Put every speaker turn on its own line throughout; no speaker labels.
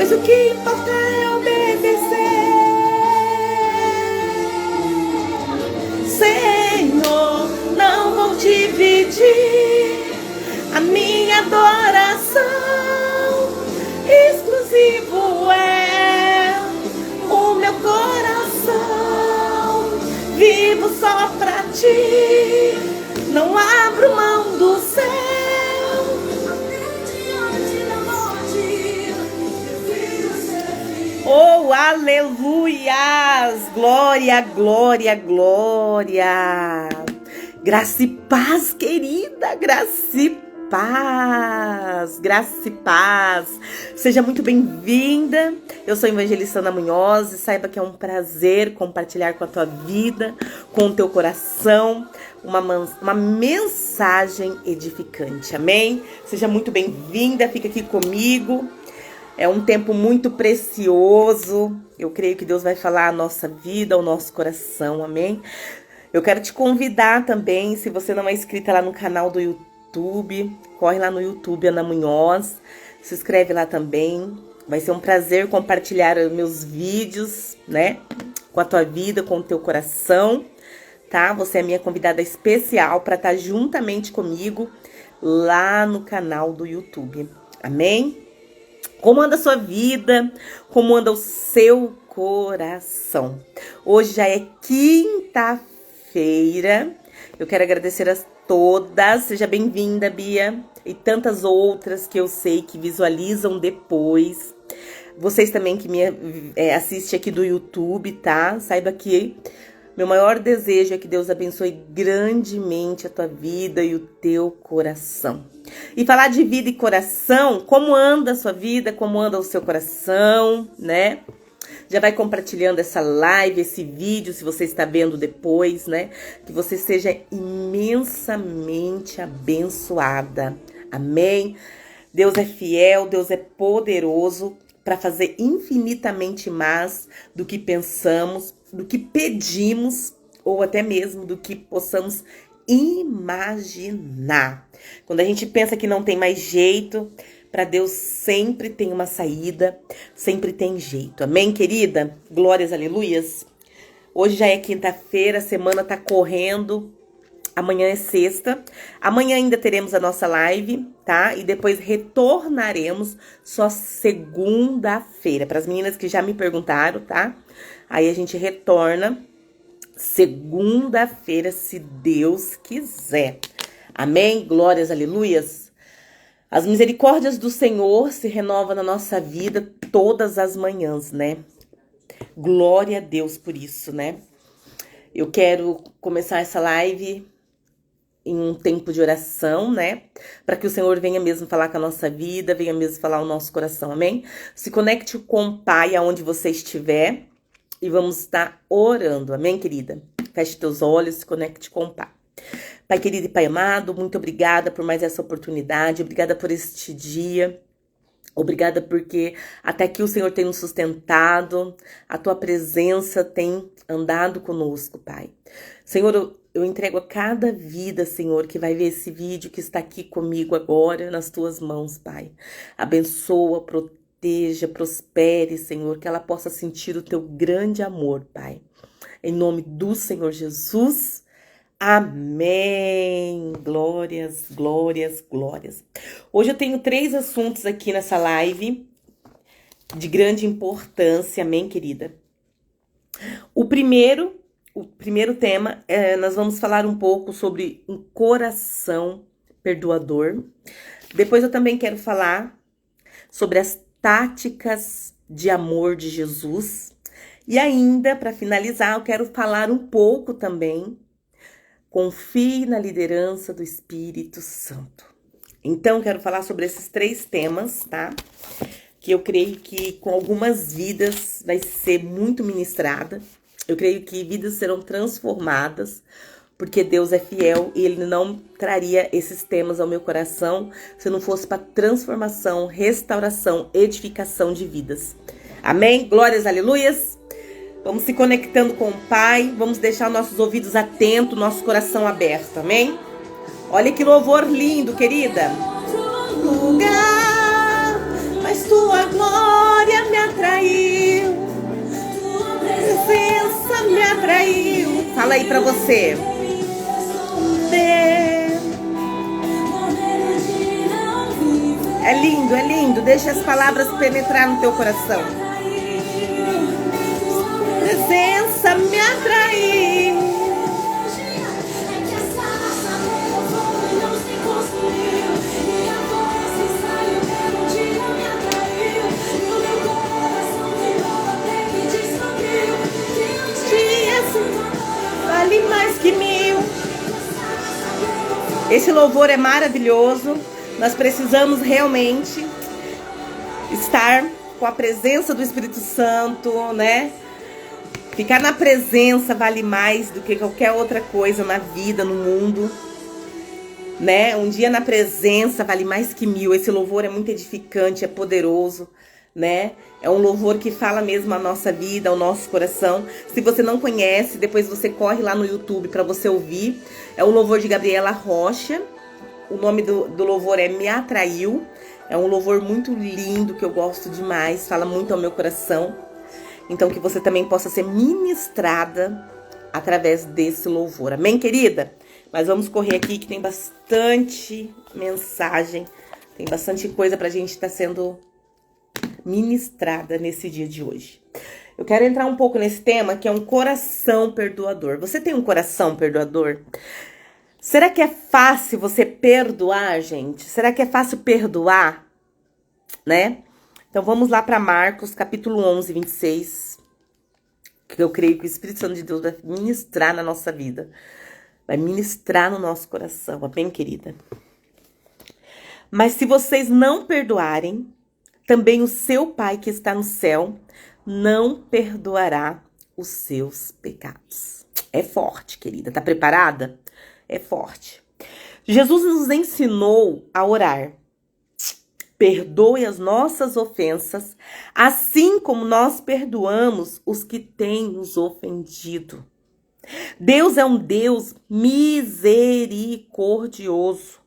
pois o que importa é obedecer. Senhor, não vou dividir a minha adoração, exclusivo é o meu coração, vivo só pra ti, não abro mão do céu. Oh, aleluias! Glória, glória, glória! Graça e paz, querida, graça e paz, graça e paz. Seja muito bem-vinda. Eu sou a evangelista Ana Munhoz e saiba que é um prazer compartilhar com a tua vida, com o teu coração, uma mensagem edificante, amém? Seja muito bem-vinda, fica aqui comigo. É um tempo muito precioso. Eu creio que Deus vai falar a nossa vida, ao nosso coração, amém? Eu quero te convidar também, se você não é inscrita lá no canal do YouTube, corre lá no YouTube, Ana Munhoz, se inscreve lá também. Vai ser um prazer compartilhar meus vídeos, né? Com a tua vida, com o teu coração, tá? Você é minha convidada especial para estar juntamente comigo lá no canal do YouTube, amém? Como anda a sua vida? Como anda o seu coração? Hoje já é quinta-feira. Eu quero agradecer a todas. Seja bem-vinda, Bia. E tantas outras que eu sei que visualizam depois. Vocês também que me assistem aqui do YouTube, tá? Saiba que meu maior desejo é que Deus abençoe grandemente a tua vida e o teu coração. E falar de vida e coração, como anda a sua vida, como anda o seu coração, né? Já vai compartilhando essa live, esse vídeo, se você está vendo depois, né? Que você seja imensamente abençoada. Amém? Deus é fiel, Deus é poderoso para fazer infinitamente mais do que pensamos, do que pedimos ou até mesmo do que possamos imaginar. Quando a gente pensa que não tem mais jeito, para Deus sempre tem uma saída, sempre tem jeito. Amém, querida? Glórias, aleluias. Hoje já é quinta-feira, a semana tá correndo. Amanhã é sexta. Amanhã ainda teremos a nossa live, tá? E depois retornaremos só segunda-feira. Para as meninas que já me perguntaram, tá? Aí a gente retorna segunda-feira, se Deus quiser. Amém? Glórias, aleluias. As misericórdias do Senhor se renovam na nossa vida todas as manhãs, né? Glória a Deus por isso, né? Eu quero começar essa live em um tempo de oração, né? Para que o Senhor venha mesmo falar com a nossa vida, venha mesmo falar o nosso coração, amém? Se conecte com o Pai aonde você estiver e vamos estar orando, amém, querida? Feche teus olhos, se conecte com o Pai. Pai querido e Pai amado, muito obrigada por mais essa oportunidade, obrigada por este dia. Obrigada porque até aqui o Senhor tem nos sustentado, a Tua presença tem andado conosco, Pai. Senhor, eu entrego a cada vida, Senhor, que vai ver esse vídeo, que está aqui comigo agora, nas Tuas mãos, Pai. Abençoa, proteja, prospere, Senhor, que ela possa sentir o Teu grande amor, Pai. Em nome do Senhor Jesus. Amém. Glórias, glórias, glórias. Hoje eu tenho 3 assuntos aqui nessa live de grande importância, amém, querida? O primeiro tema, nós vamos falar um pouco sobre um coração perdoador. Depois eu também quero falar sobre as táticas de amor de Jesus. E ainda, para finalizar, eu quero falar um pouco também. Confie na liderança do Espírito Santo. Então, quero falar sobre esses 3 temas, tá? Que eu creio que com algumas vidas vai ser muito ministrada. Eu creio que vidas serão transformadas, porque Deus é fiel e Ele não traria esses temas ao meu coração se não fosse para transformação, restauração, edificação de vidas. Amém? Glórias, aleluias! Vamos se conectando com o Pai, vamos deixar nossos ouvidos atentos, nosso coração aberto, amém? Olha que louvor lindo, querida. Lugar, mas tua glória Fala aí pra você. É lindo, é lindo. Deixa as palavras penetrar no teu coração. Presença me atraiu. Vale mais que 1000. Esse louvor é maravilhoso. Nós precisamos realmente estar com a presença do Espírito Santo, né? Ficar na presença vale mais do que qualquer outra coisa na vida, no mundo, né? Um dia na presença vale mais que 1000. Esse louvor é muito edificante, é poderoso, né? É um louvor que fala mesmo a nossa vida, ao nosso coração. Se você não conhece, depois você corre lá no YouTube para você ouvir. É o louvor de Gabriela Rocha. O nome do louvor é Me Atraiu. É um louvor muito lindo, que eu gosto demais. Fala muito ao meu coração. Então, que você também possa ser ministrada através desse louvor. Amém, querida? Mas vamos correr aqui, que tem bastante mensagem. Tem bastante coisa pra gente estar sendo ministrada nesse dia de hoje. Eu quero entrar um pouco nesse tema, que é um coração perdoador. Você tem um coração perdoador? Será que é fácil você perdoar, gente? Será que é fácil perdoar, né? Então vamos lá para Marcos, capítulo 11, 26. Que eu creio que o Espírito Santo de Deus vai ministrar na nossa vida. Vai ministrar no nosso coração, amém, querida? Mas se vocês não perdoarem, também o seu Pai que está no céu não perdoará os seus pecados. É forte, querida. Tá preparada? É forte. Jesus nos ensinou a orar. Perdoe as nossas ofensas, assim como nós perdoamos os que têm nos ofendido. Deus é um Deus misericordioso.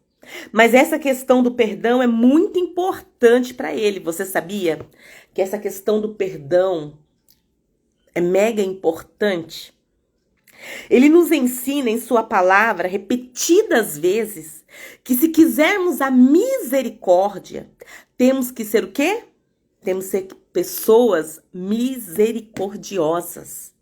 Mas essa questão do perdão é muito importante para ele. Você sabia que essa questão do perdão é mega importante? Ele nos ensina em sua palavra, repetidas vezes, que se quisermos a misericórdia, temos que ser o quê? Temos que ser pessoas misericordiosas.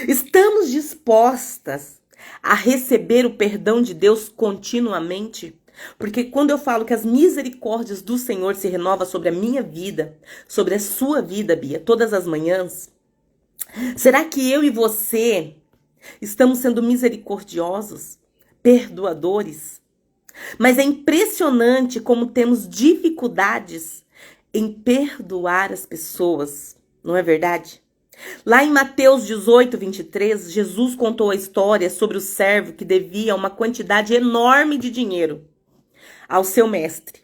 Estamos dispostas a receber o perdão de Deus continuamente? Porque quando eu falo que as misericórdias do Senhor se renovam sobre a minha vida, sobre a sua vida, Bia, todas as manhãs, será que eu e você estamos sendo misericordiosos, perdoadores? Mas é impressionante como temos dificuldades em perdoar as pessoas, não é verdade? Lá em Mateus 18, 23, Jesus contou a história sobre o servo que devia uma quantidade enorme de dinheiro ao seu mestre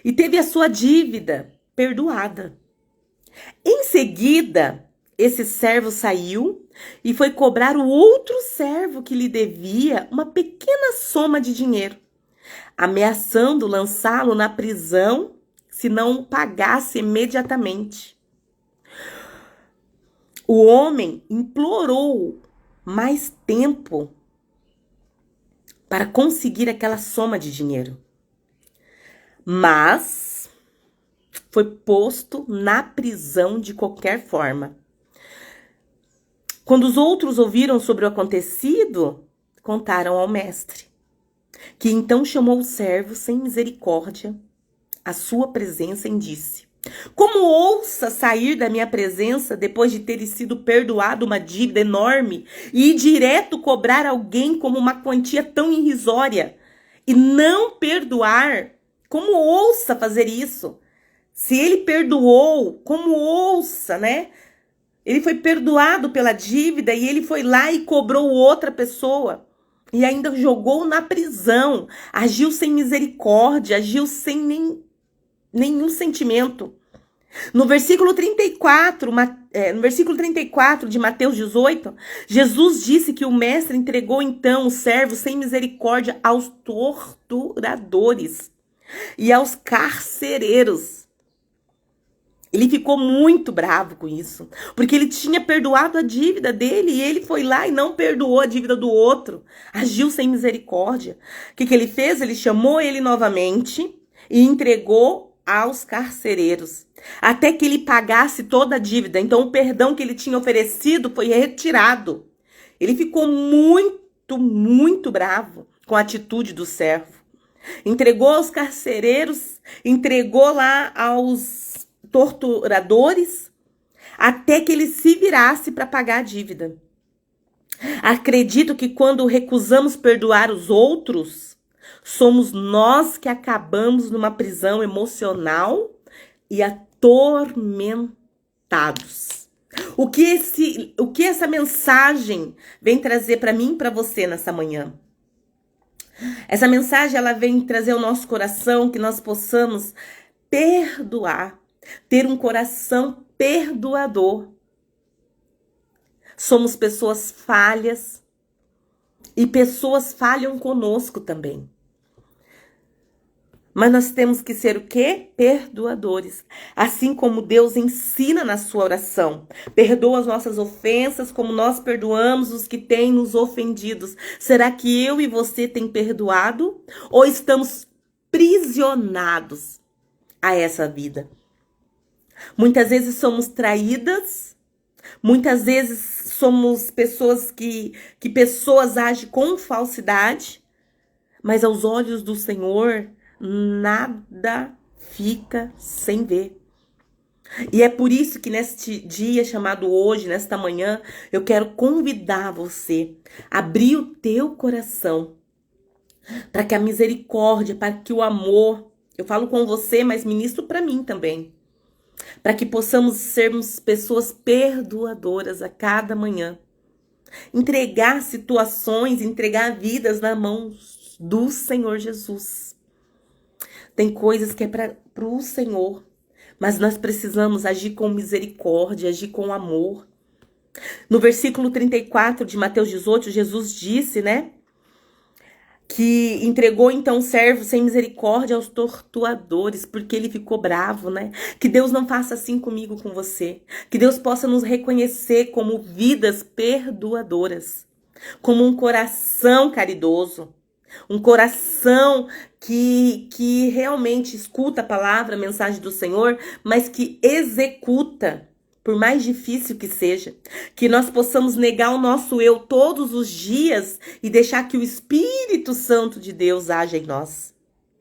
e teve a sua dívida perdoada. Em seguida, esse servo saiu e foi cobrar o outro servo que lhe devia uma pequena soma de dinheiro, ameaçando lançá-lo na prisão se não pagasse imediatamente. O homem implorou mais tempo para conseguir aquela soma de dinheiro, mas foi posto na prisão de qualquer forma. Quando os outros ouviram sobre o acontecido, contaram ao mestre, que então chamou o servo sem misericórdia à sua presença e disse: como ousa sair da minha presença depois de ter sido perdoado uma dívida enorme e ir direto cobrar alguém como uma quantia tão irrisória e não perdoar? Como ousa fazer isso? Se ele perdoou, como ousa, né? Ele foi perdoado pela dívida e ele foi lá e cobrou outra pessoa. E ainda jogou na prisão. Agiu sem misericórdia, agiu sem nenhum sentimento. No versículo 34 de Mateus 18, Jesus disse que o mestre entregou então o servo sem misericórdia aos torturadores e aos carcereiros. Ele ficou muito bravo com isso, porque ele tinha perdoado a dívida dele e ele foi lá e não perdoou a dívida do outro. Agiu sem misericórdia. O que ele fez? Ele chamou ele novamente e entregou aos carcereiros, até que ele pagasse toda a dívida. Então o perdão que ele tinha oferecido foi retirado. Ele ficou muito, muito bravo com a atitude do servo. Entregou aos carcereiros, entregou lá aos torturadores, até que ele se virasse para pagar a dívida. Acredito que quando recusamos perdoar os outros, somos nós que acabamos numa prisão emocional e atormentados. O que essa mensagem vem trazer para mim e para você nessa manhã? Essa mensagem ela vem trazer ao nosso coração que nós possamos perdoar, ter um coração perdoador. Somos pessoas falhas e pessoas falham conosco também. Mas nós temos que ser o quê? Perdoadores. Assim como Deus ensina na sua oração. Perdoa as nossas ofensas como nós perdoamos os que têm nos ofendidos. Será que eu e você tem perdoado? Ou estamos prisionados a essa vida? Muitas vezes somos traídas. Muitas vezes somos pessoas que pessoas agem com falsidade. Mas aos olhos do Senhor, nada fica sem ver. E é por isso que neste dia chamado hoje, nesta manhã, eu quero convidar você a abrir o teu coração para que a misericórdia, para que o amor, eu falo com você, mas ministro para mim também, para que possamos sermos pessoas perdoadoras a cada manhã. Entregar situações, entregar vidas nas mãos do Senhor Jesus. Tem coisas que é para o Senhor, mas nós precisamos agir com misericórdia, agir com amor. No versículo 34 de Mateus 18, Jesus disse, né, que entregou então o servo sem misericórdia aos torturadores, porque ele ficou bravo, né? Que Deus não faça assim comigo, com você. Que Deus possa nos reconhecer como vidas perdoadoras, como um coração caridoso. Um coração que realmente escuta a palavra, a mensagem do Senhor, mas que executa, por mais difícil que seja. Que nós possamos negar o nosso eu todos os dias e deixar que o Espírito Santo de Deus haja em nós.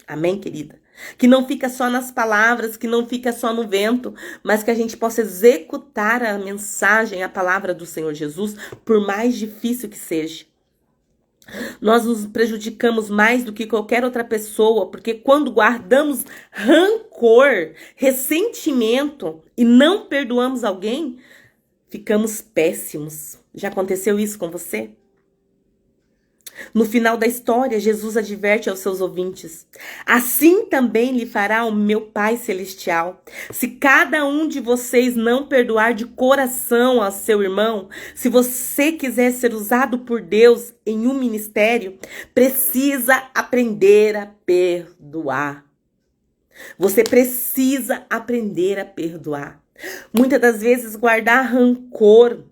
Amém, querida? Que não fica só nas palavras, que não fica só no vento, mas que a gente possa executar a mensagem, a palavra do Senhor Jesus, por mais difícil que seja. Nós nos prejudicamos mais do que qualquer outra pessoa, porque quando guardamos rancor, ressentimento e não perdoamos alguém, ficamos péssimos. Já aconteceu isso com você? No final da história, Jesus adverte aos seus ouvintes: assim também lhe fará o meu Pai Celestial, se cada um de vocês não perdoar de coração a seu irmão. Se você quiser ser usado por Deus em um ministério, precisa aprender a perdoar. Você precisa aprender a perdoar. Muitas das vezes guardar rancor,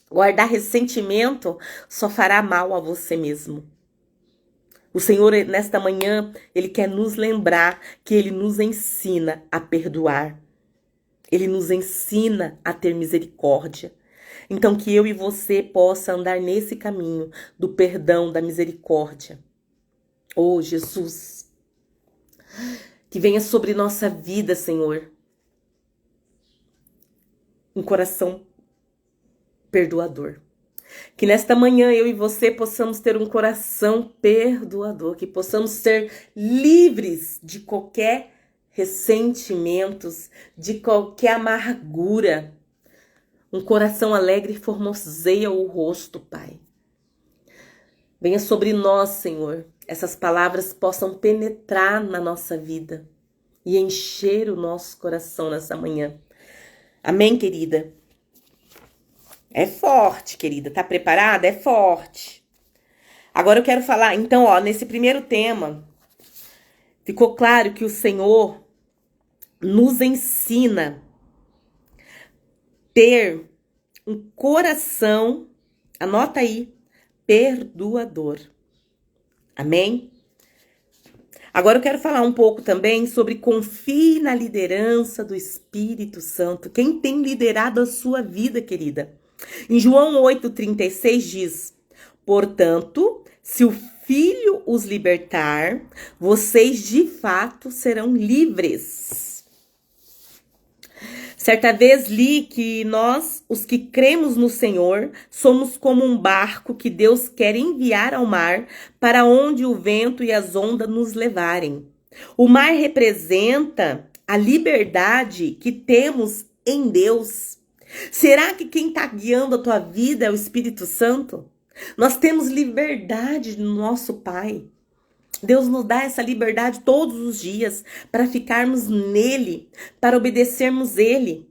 guardar ressentimento só fará mal a você mesmo. O Senhor, nesta manhã, Ele quer nos lembrar que Ele nos ensina a perdoar. Ele nos ensina a ter misericórdia. Então, que eu e você possa andar nesse caminho do perdão, da misericórdia. Oh, Jesus, que venha sobre nossa vida, Senhor, um coração perdoador. Que nesta manhã eu e você possamos ter um coração perdoador, que possamos ser livres de qualquer ressentimentos, de qualquer amargura. Um coração alegre formoseia o rosto, Pai. Venha sobre nós, Senhor, essas palavras possam penetrar na nossa vida e encher o nosso coração nessa manhã. Amém, querida? É forte, querida. Tá preparada? É forte. Agora eu quero falar, então, ó, nesse primeiro tema, ficou claro que o Senhor nos ensina ter um coração, anota aí, perdoador. Amém? Agora eu quero falar um pouco também sobre confie na liderança do Espírito Santo. Quem tem liderado a sua vida, querida? Em João 8,36 diz: portanto, se o Filho os libertar, vocês de fato serão livres. Certa vez li que nós, os que cremos no Senhor, somos como um barco que Deus quer enviar ao mar para onde o vento e as ondas nos levarem. O mar representa a liberdade que temos em Deus. Será que quem está guiando a tua vida é o Espírito Santo? Nós temos liberdade no nosso Pai. Deus nos dá essa liberdade todos os dias para ficarmos nele, para obedecermos ele.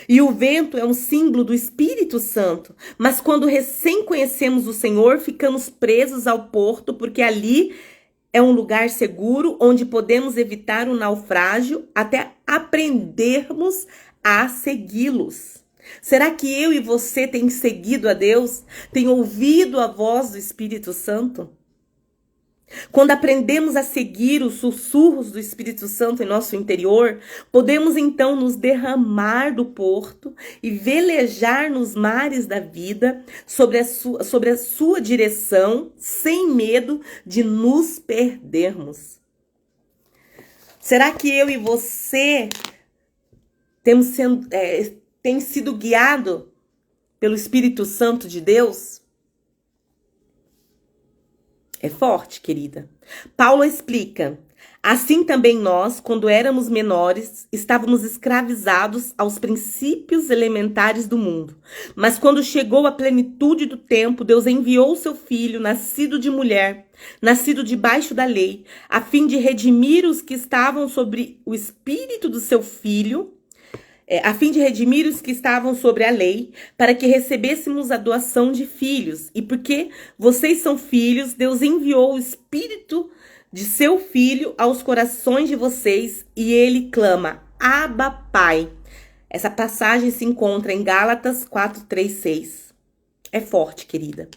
E o vento é um símbolo do Espírito Santo, mas quando recém conhecemos o Senhor, ficamos presos ao porto, porque ali é um lugar seguro onde podemos evitar o naufrágio até aprendermos a segui-los. Será que eu e você tem seguido a Deus? Tem ouvido a voz do Espírito Santo? Quando aprendemos a seguir os sussurros do Espírito Santo em nosso interior, podemos então nos derramar do porto e velejar nos mares da vida sobre a sua direção, sem medo de nos perdermos. Será que eu e você tem sido guiado pelo Espírito Santo de Deus? É forte, querida. Paulo explica: assim também nós, quando éramos menores, estávamos escravizados aos princípios elementares do mundo. Mas quando chegou a plenitude do tempo, Deus enviou o seu filho, nascido de mulher, nascido debaixo da lei, a fim de redimir os que estavam sobre o espírito do seu filho, a fim de redimir os que estavam sobre a lei, para que recebêssemos a doação de filhos. E porque vocês são filhos, Deus enviou o Espírito de seu Filho aos corações de vocês, e ele clama: Abba, Pai. Essa passagem se encontra em Gálatas 4:3-6. É forte, querida.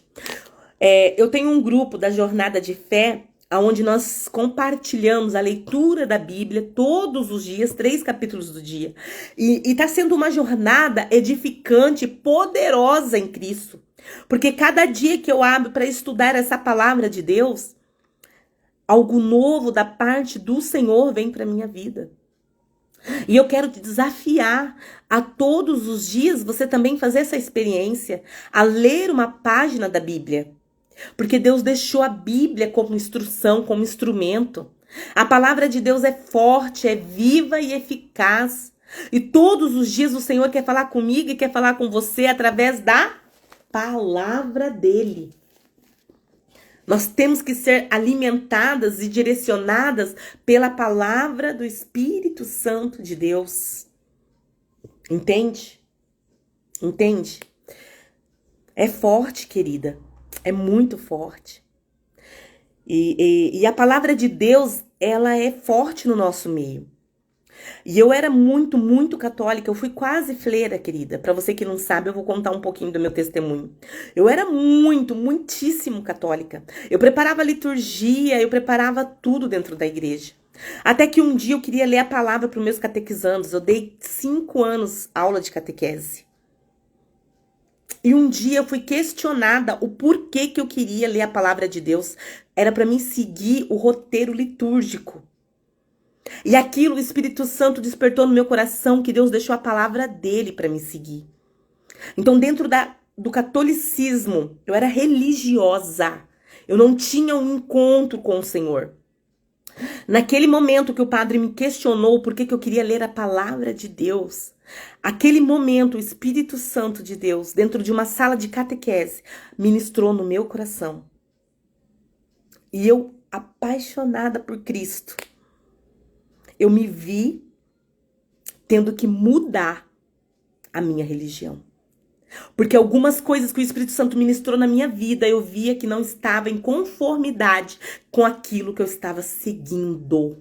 Eu tenho um grupo da Jornada de Fé, onde nós compartilhamos a leitura da Bíblia todos os dias, 3 capítulos do dia. E está sendo uma jornada edificante, poderosa em Cristo. Porque cada dia que eu abro para estudar essa palavra de Deus, algo novo da parte do Senhor vem para minha vida. E eu quero te desafiar a todos os dias você também fazer essa experiência, a ler uma página da Bíblia. Porque Deus deixou a Bíblia como instrução, como instrumento. A palavra de Deus é forte, é viva e eficaz. E todos os dias o Senhor quer falar comigo e quer falar com você através da palavra dele. Nós temos que ser alimentadas e direcionadas pela palavra do Espírito Santo de Deus. Entende? Entende? É forte, querida. É muito forte. E a palavra de Deus, ela é forte no nosso meio. E eu era muito, muito católica. Eu fui quase freira, querida. Para você que não sabe, eu vou contar um pouquinho do meu testemunho. Eu era muitíssimo católica. Eu preparava a liturgia, eu preparava tudo dentro da igreja. Até que um dia eu queria ler a palavra para os meus catequizandos. Eu dei 5 anos aula de catequese. E um dia eu fui questionada o porquê que eu queria ler a palavra de Deus. Era para mim seguir o roteiro litúrgico. E aquilo o Espírito Santo despertou no meu coração que Deus deixou a palavra dele para me seguir. Então, dentro do catolicismo, eu era religiosa. Eu não tinha um encontro com o Senhor. Naquele momento que o padre me questionou por que eu queria ler a palavra de Deus, aquele momento o Espírito Santo de Deus, dentro de uma sala de catequese, ministrou no meu coração. E eu, apaixonada por Cristo, eu me vi tendo que mudar a minha religião. Porque algumas coisas que o Espírito Santo ministrou na minha vida, eu via que não estava em conformidade com aquilo que eu estava seguindo.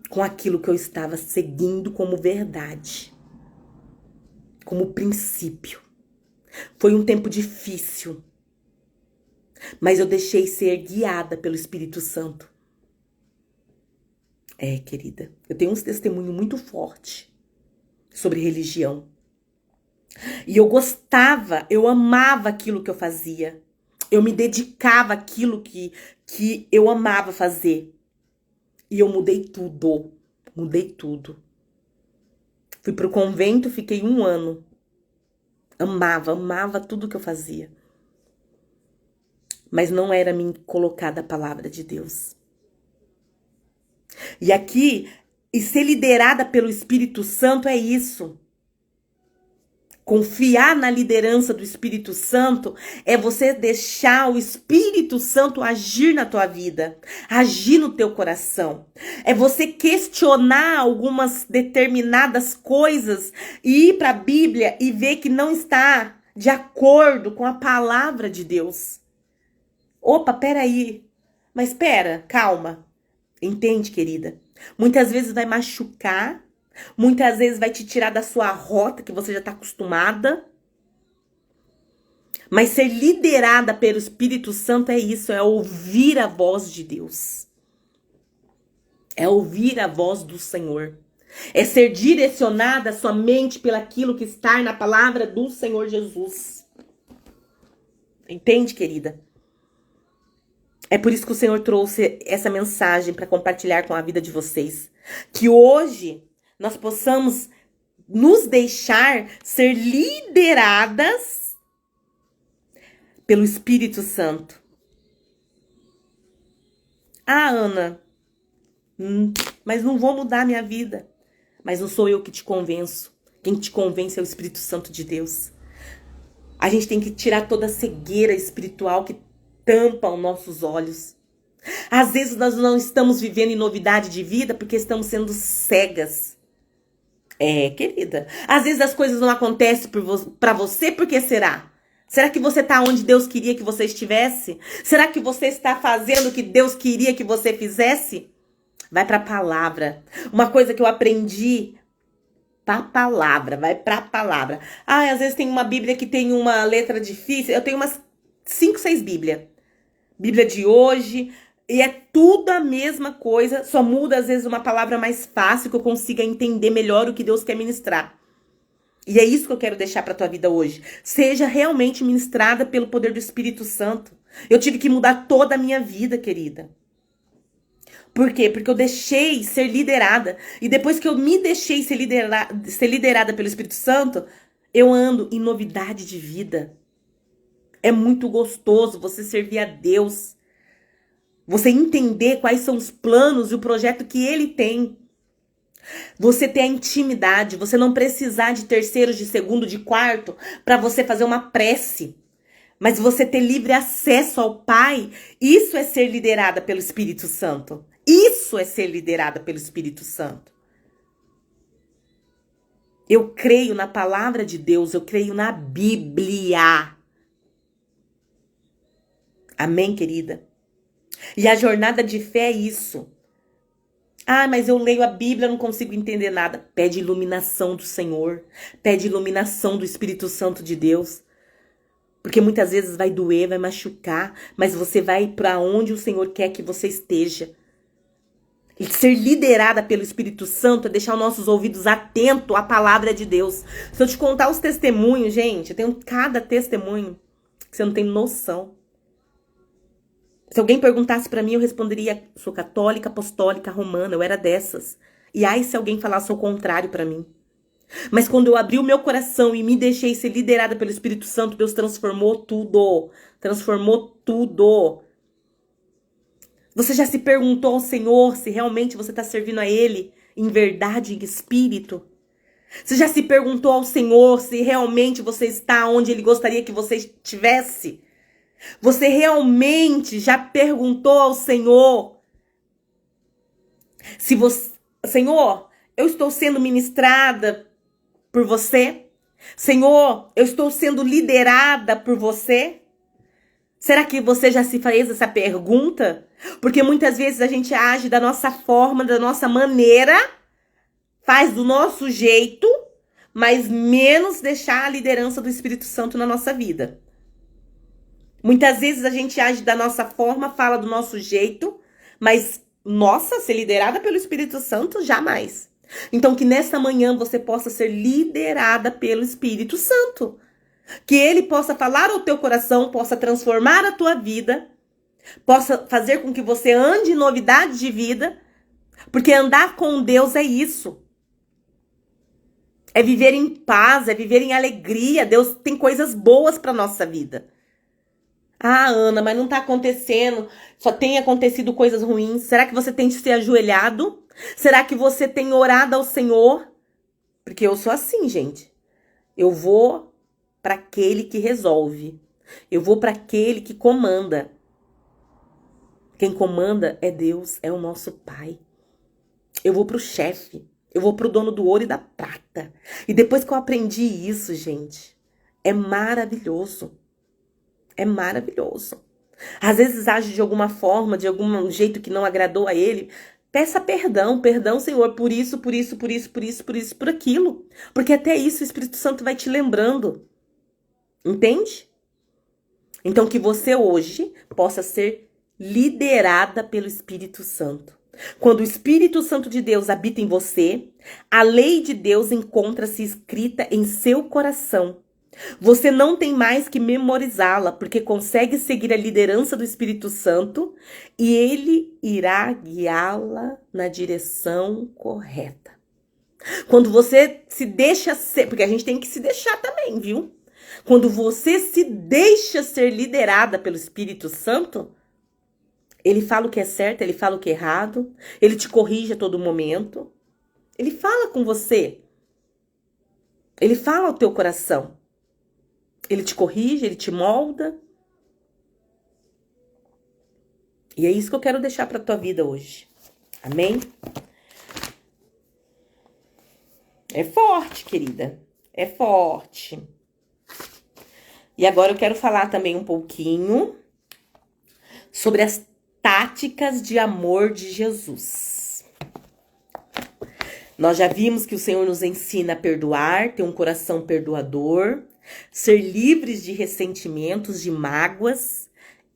Com aquilo que eu estava seguindo como verdade. como princípio. Foi um tempo difícil, mas eu deixei ser guiada pelo Espírito Santo. Querida, eu tenho um testemunho muito forte sobre religião. E eu amava aquilo que eu fazia. Eu me dedicava àquilo que eu amava fazer. E eu mudei tudo. Fui pro convento, fiquei 1 ano. Amava tudo que eu fazia. Mas não era me colocada a palavra de Deus. E aqui, e ser liderada pelo Espírito Santo é isso. Confiar na liderança do Espírito Santo é você deixar o Espírito Santo agir na tua vida, agir no teu coração. É você questionar algumas determinadas coisas e ir para a Bíblia e ver que não está de acordo com a palavra de Deus. Opa, peraí. Mas pera, calma. Entende, querida? Muitas vezes vai machucar. Muitas vezes vai te tirar da sua rota que você já está acostumada. Mas ser liderada pelo Espírito Santo é isso, é ouvir a voz de Deus. É ouvir a voz do Senhor. É ser direcionada somente pelaquilo que está na palavra do Senhor Jesus. Entende, querida? É por isso que o Senhor trouxe essa mensagem para compartilhar com a vida de vocês. Que hoje nós possamos nos deixar ser lideradas pelo Espírito Santo. Ah, Ana, mas não vou mudar a minha vida. Mas não sou eu que te convenço. Quem te convence é o Espírito Santo de Deus. A gente tem que tirar toda a cegueira espiritual que tampa os nossos olhos. Às vezes nós não estamos vivendo em novidade de vida porque estamos sendo cegas. Querida. Às vezes as coisas não acontecem pra você, por que será? Será que você está onde Deus queria que você estivesse? Será que você está fazendo o que Deus queria que você fizesse? Vai pra palavra. Uma coisa que eu aprendi, pra palavra, vai pra palavra. Às vezes tem uma Bíblia que tem uma letra difícil. Eu tenho umas 5, 6 Bíblias. Bíblia de hoje. E é tudo a mesma coisa, só muda às vezes uma palavra mais fácil que eu consiga entender melhor o que Deus quer ministrar. E é isso que eu quero deixar para tua vida hoje. Seja realmente ministrada pelo poder do Espírito Santo. Eu tive que mudar toda a minha vida, querida. Por quê? Porque eu deixei ser liderada. E depois que eu me deixei ser liderada pelo Espírito Santo, eu ando em novidade de vida. É muito gostoso você servir a Deus. Você entender quais são os planos e o projeto que Ele tem. Você ter a intimidade, você não precisar de terceiros, de segundo, de quarto para você fazer uma prece. Mas você ter livre acesso ao Pai, isso é ser liderada pelo Espírito Santo. Isso é ser liderada pelo Espírito Santo. Eu creio na palavra de Deus, eu creio na Bíblia. Amém, querida? E a jornada de fé é isso. Mas eu leio a Bíblia, não consigo entender nada. Pede iluminação do Senhor. Pede iluminação do Espírito Santo de Deus. Porque muitas vezes vai doer, vai machucar, mas você vai para onde o Senhor quer que você esteja. E ser liderada pelo Espírito Santo é deixar os nossos ouvidos atentos à palavra de Deus. Se eu te contar os testemunhos, gente, eu tenho cada testemunho que você não tem noção. Se alguém perguntasse pra mim, eu responderia, sou católica, apostólica, romana, eu era dessas. E se alguém falasse o contrário pra mim. Mas quando eu abri o meu coração e me deixei ser liderada pelo Espírito Santo, Deus transformou tudo. Transformou tudo. Você já se perguntou ao Senhor se realmente você está servindo a Ele em verdade e em espírito? Você já se perguntou ao Senhor se realmente você está onde Ele gostaria que você estivesse? Você realmente já perguntou ao Senhor se você... Senhor, eu estou sendo ministrada por você? Senhor, eu estou sendo liderada por você? Será que você já se fez essa pergunta? Porque muitas vezes a gente age da nossa forma, da nossa maneira, faz do nosso jeito, mas menos deixar a liderança do Espírito Santo na nossa vida. Muitas vezes a gente age da nossa forma, fala do nosso jeito, mas, nossa, ser liderada pelo Espírito Santo, jamais. Então, que nesta manhã você possa ser liderada pelo Espírito Santo. Que ele possa falar ao teu coração, possa transformar a tua vida, possa fazer com que você ande em novidade de vida, porque andar com Deus é isso. É viver em paz, é viver em alegria. Deus tem coisas boas para nossa vida. Ah, Ana, mas não tá acontecendo. Só tem acontecido coisas ruins. Será que você tem se ajoelhado? Será que você tem orado ao Senhor? Porque eu sou assim, gente. Eu vou para aquele que resolve. Eu vou para aquele que comanda. Quem comanda é Deus, é o nosso Pai. Eu vou pro chefe. Eu vou pro dono do ouro e da prata. E depois que eu aprendi isso, gente, é maravilhoso. É maravilhoso. Às vezes age de alguma forma, de algum jeito que não agradou a ele. Peça perdão, Senhor, por isso, por aquilo. Porque até isso o Espírito Santo vai te lembrando. Entende? Então que você hoje possa ser liderada pelo Espírito Santo. Quando o Espírito Santo de Deus habita em você, a lei de Deus encontra-se escrita em seu coração. Você não tem mais que memorizá-la, porque consegue seguir a liderança do Espírito Santo e ele irá guiá-la na direção correta. Quando você se deixa ser, porque a gente tem que se deixar também, viu? Quando você se deixa ser liderada pelo Espírito Santo, ele fala o que é certo, ele fala o que é errado, ele te corrige a todo momento, ele fala com você, ele fala ao teu coração. Ele te corrige, ele te molda. E é isso que eu quero deixar para tua vida hoje. Amém? É forte, querida. É forte. E agora eu quero falar também um pouquinho sobre as táticas de amor de Jesus. Nós já vimos que o Senhor nos ensina a perdoar, ter um coração perdoador, ser livres de ressentimentos, de mágoas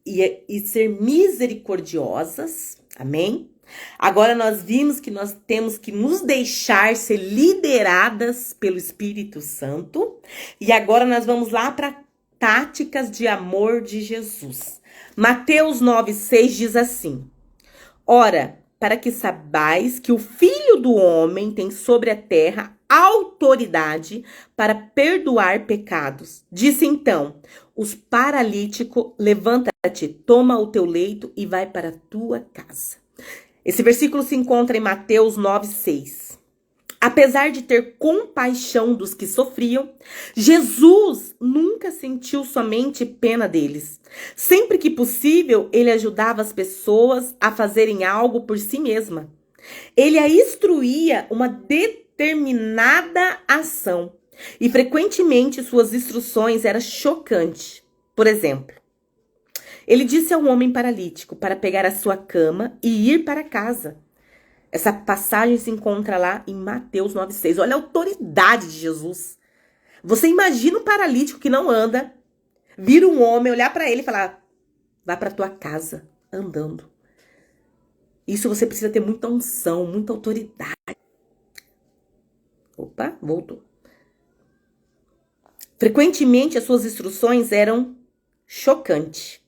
e ser misericordiosas, amém? Agora nós vimos que nós temos que nos deixar ser lideradas pelo Espírito Santo e agora nós vamos lá para táticas de amor de Jesus. Mateus 9,6 diz assim: Ora, para que saibais que o Filho do Homem tem sobre a terra autoridade para perdoar pecados. Disse então os paralíticos: levanta-te, toma o teu leito e vai para a tua casa. Esse versículo se encontra em Mateus 9,6. Apesar de ter compaixão dos que sofriam, Jesus nunca sentiu somente pena deles. Sempre que possível, ele ajudava as pessoas a fazerem algo por si mesma. Ele a instruía uma determinada ação e frequentemente suas instruções eram chocantes. Por exemplo, ele disse ao homem paralítico para pegar a sua cama e ir para casa. Essa passagem se encontra lá em Mateus 9,6. Olha a autoridade de Jesus. Você imagina um paralítico que não anda, vir um homem, olhar para ele e falar: vá para tua casa, andando. Isso você precisa ter muita unção, muita autoridade. Opa, voltou. Frequentemente as suas instruções eram chocantes.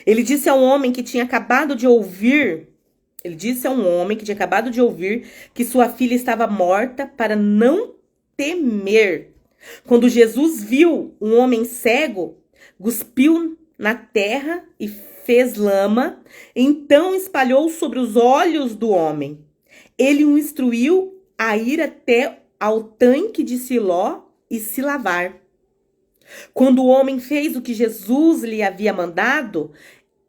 Ele disse ao homem que tinha acabado de ouvir que sua filha estava morta para não temer. Quando Jesus viu um homem cego, cuspiu na terra e fez lama, então espalhou sobre os olhos do homem. Ele o instruiu a ir até ao tanque de Siló e se lavar. Quando o homem fez o que Jesus lhe havia mandado,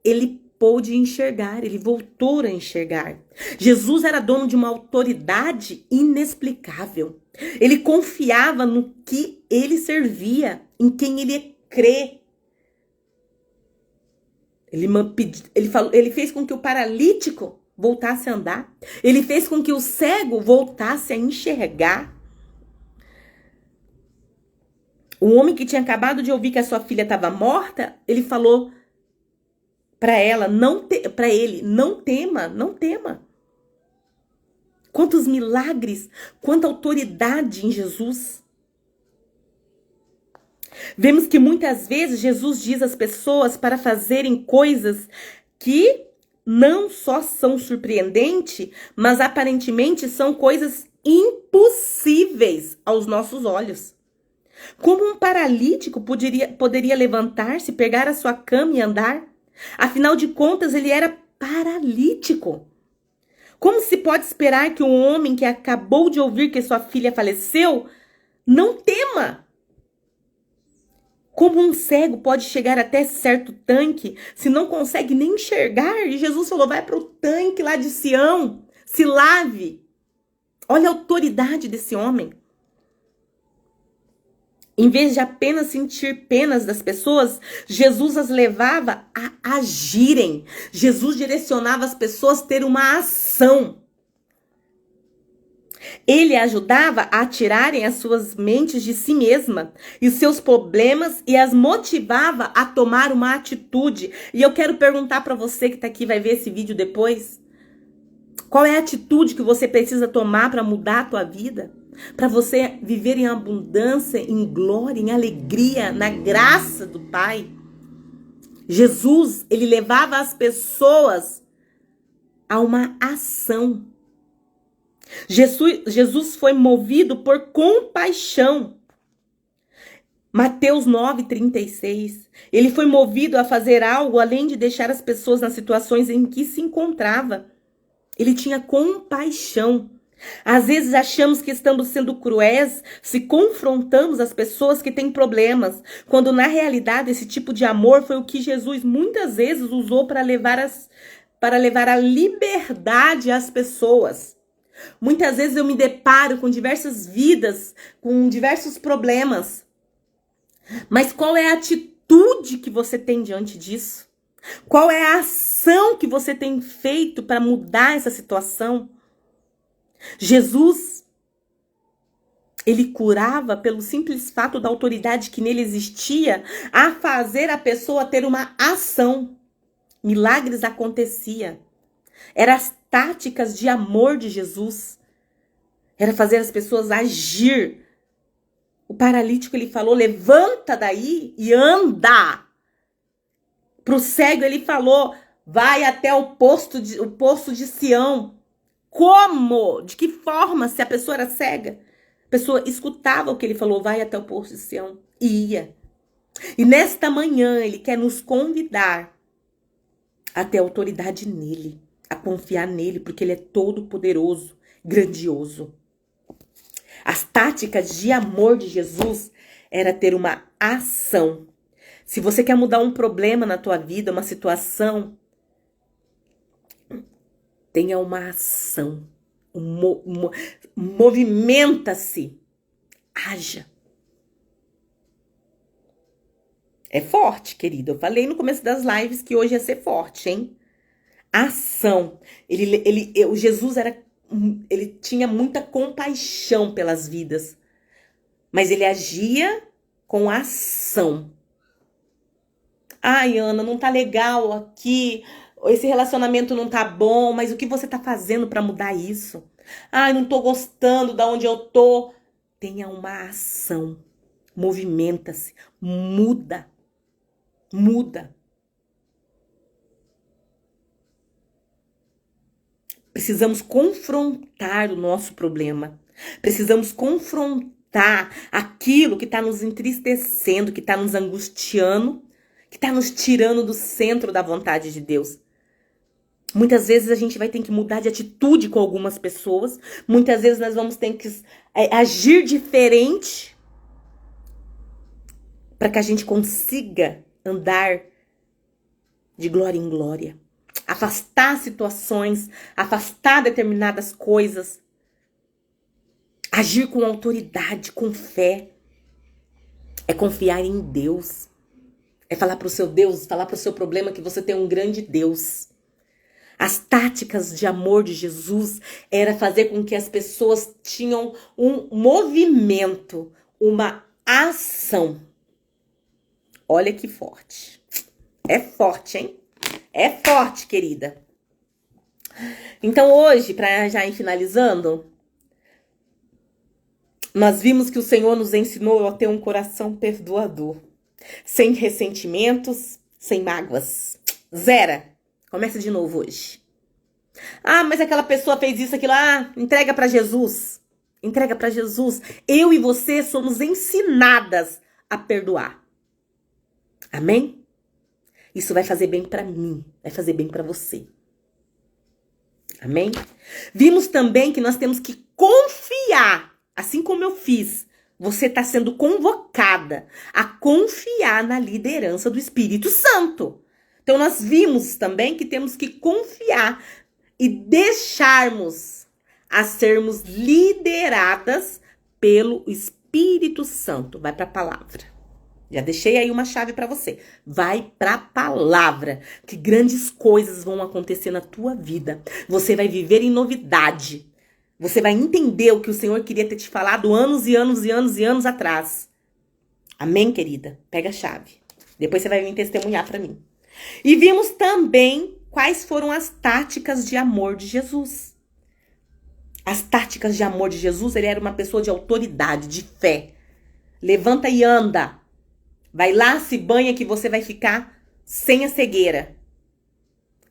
ele pôde enxergar, ele voltou a enxergar. Jesus era dono de uma autoridade inexplicável. Ele confiava no que ele servia, em quem ele crê. Ele fez com que o paralítico voltasse a andar. Ele fez com que o cego voltasse a enxergar. O homem que tinha acabado de ouvir que a sua filha estava morta, ele falou para ela, para ele, não tema, não tema. Quantos milagres, quanta autoridade em Jesus. Vemos que muitas vezes Jesus diz às pessoas para fazerem coisas que não só são surpreendentes, mas aparentemente são coisas impossíveis aos nossos olhos. Como um paralítico poderia levantar-se, pegar a sua cama e andar? Afinal de contas, ele era paralítico. Como se pode esperar que um homem que acabou de ouvir que sua filha faleceu não tema? Como um cego pode chegar até certo tanque se não consegue nem enxergar? E Jesus falou, vai para o tanque lá de Sião, se lave. Olha a autoridade desse homem. Em vez de apenas sentir penas das pessoas, Jesus as levava a agirem. Jesus direcionava as pessoas a ter uma ação. Ele ajudava a tirarem as suas mentes de si mesma e os seus problemas e as motivava a tomar uma atitude. E eu quero perguntar para você que está aqui, vai ver esse vídeo depois. Qual é a atitude que você precisa tomar para mudar a tua vida? Para você viver em abundância, em glória, em alegria, na graça do Pai. Jesus, ele levava as pessoas a uma ação. Jesus foi movido por compaixão. Mateus 9:36. Ele foi movido a fazer algo além de deixar as pessoas nas situações em que se encontrava. Ele tinha compaixão. Às vezes achamos que estamos sendo cruéis se confrontamos as pessoas que têm problemas, quando na realidade esse tipo de amor foi o que Jesus muitas vezes usou para levar a liberdade às pessoas. Muitas vezes eu me deparo com diversas vidas, com diversos problemas. Mas qual é a atitude que você tem diante disso? Qual é a ação que você tem feito para mudar essa situação? Jesus, ele curava pelo simples fato da autoridade que nele existia a fazer a pessoa ter uma ação. Milagres aconteciam. Eram as táticas de amor de Jesus. Era fazer as pessoas agir. O paralítico, ele falou, levanta daí e anda. Para o cego, ele falou, vai até o poço de Sião. Como? De que forma? Se a pessoa era cega, a pessoa escutava o que ele falou, vai até o poço de Sião, e ia. E nesta manhã, ele quer nos convidar a ter autoridade nele, a confiar nele, porque ele é todo poderoso, grandioso. As táticas de amor de Jesus era ter uma ação. Se você quer mudar um problema na tua vida, uma situação, tenha uma ação. Movimenta-se. Haja. É forte, querida. Eu falei no começo das lives que hoje ia ser forte, hein? Ação. Jesus ele tinha muita compaixão pelas vidas. Mas ele agia com ação. Ai, Ana, não tá legal aqui. Esse relacionamento não tá bom, mas o que você tá fazendo para mudar isso? Ai, não tô gostando de onde eu tô. Tenha uma ação. Movimenta-se. Muda. Muda. Precisamos confrontar o nosso problema. Precisamos confrontar aquilo que está nos entristecendo, que está nos angustiando, que está nos tirando do centro da vontade de Deus. Muitas vezes a gente vai ter que mudar de atitude com algumas pessoas. Muitas vezes nós vamos ter que agir diferente para que a gente consiga andar de glória em glória. Afastar situações, afastar determinadas coisas. Agir com autoridade, com fé. É confiar em Deus. É falar para o seu Deus, falar para o seu problema que você tem um grande Deus. As táticas de amor de Jesus era fazer com que as pessoas tinham um movimento, uma ação. Olha que forte. É forte, hein? É forte, querida. Então hoje, para já ir finalizando, nós vimos que o Senhor nos ensinou a ter um coração perdoador, sem ressentimentos, sem mágoas. Zero. Começa de novo hoje. Ah, mas aquela pessoa fez isso, aquilo. Ah, entrega para Jesus. Entrega para Jesus. Eu e você somos ensinadas a perdoar. Amém? Isso vai fazer bem para mim, vai fazer bem para você. Amém? Vimos também que nós temos que confiar, assim como eu fiz. Você está sendo convocada a confiar na liderança do Espírito Santo. Então nós vimos também que temos que confiar e deixarmos a sermos lideradas pelo Espírito Santo. Vai para a palavra. Já deixei aí uma chave para você. Vai para a palavra, que grandes coisas vão acontecer na tua vida. Você vai viver em novidade. Você vai entender o que o Senhor queria ter te falado anos e anos e anos e anos atrás. Amém, querida? Pega a chave. Depois você vai vir testemunhar para mim. E vimos também quais foram as táticas de amor de Jesus. As táticas de amor de Jesus, ele era uma pessoa de autoridade, de fé. Levanta e anda. Vai lá, se banha que você vai ficar sem a cegueira.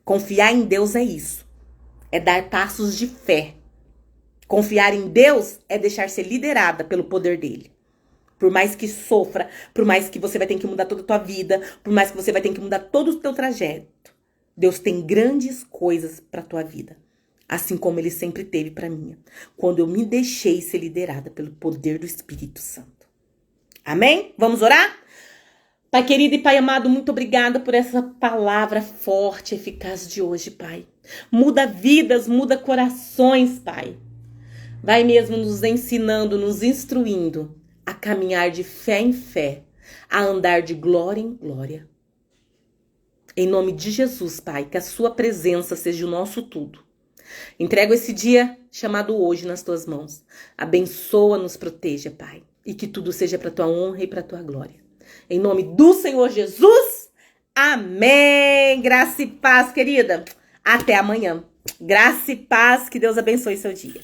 Confiar em Deus é isso. É dar passos de fé. Confiar em Deus é deixar ser liderada pelo poder dele. Por mais que sofra, por mais que você vai ter que mudar toda a tua vida, por mais que você vai ter que mudar todo o teu trajeto, Deus tem grandes coisas para a tua vida. Assim como ele sempre teve para mim. Quando eu me deixei ser liderada pelo poder do Espírito Santo. Amém? Vamos orar? Pai querido e Pai amado, muito obrigada por essa palavra forte e eficaz de hoje, Pai. Muda vidas, muda corações, Pai. Vai mesmo nos ensinando, nos instruindo a caminhar de fé em fé, a andar de glória em glória. Em nome de Jesus, Pai, que a sua presença seja o nosso tudo. Entrego esse dia chamado hoje nas tuas mãos. Abençoa, nos proteja, Pai. E que tudo seja para tua honra e para tua glória. Em nome do Senhor Jesus, amém. Graça e paz, querida. Até amanhã. Graça e paz, que Deus abençoe seu dia.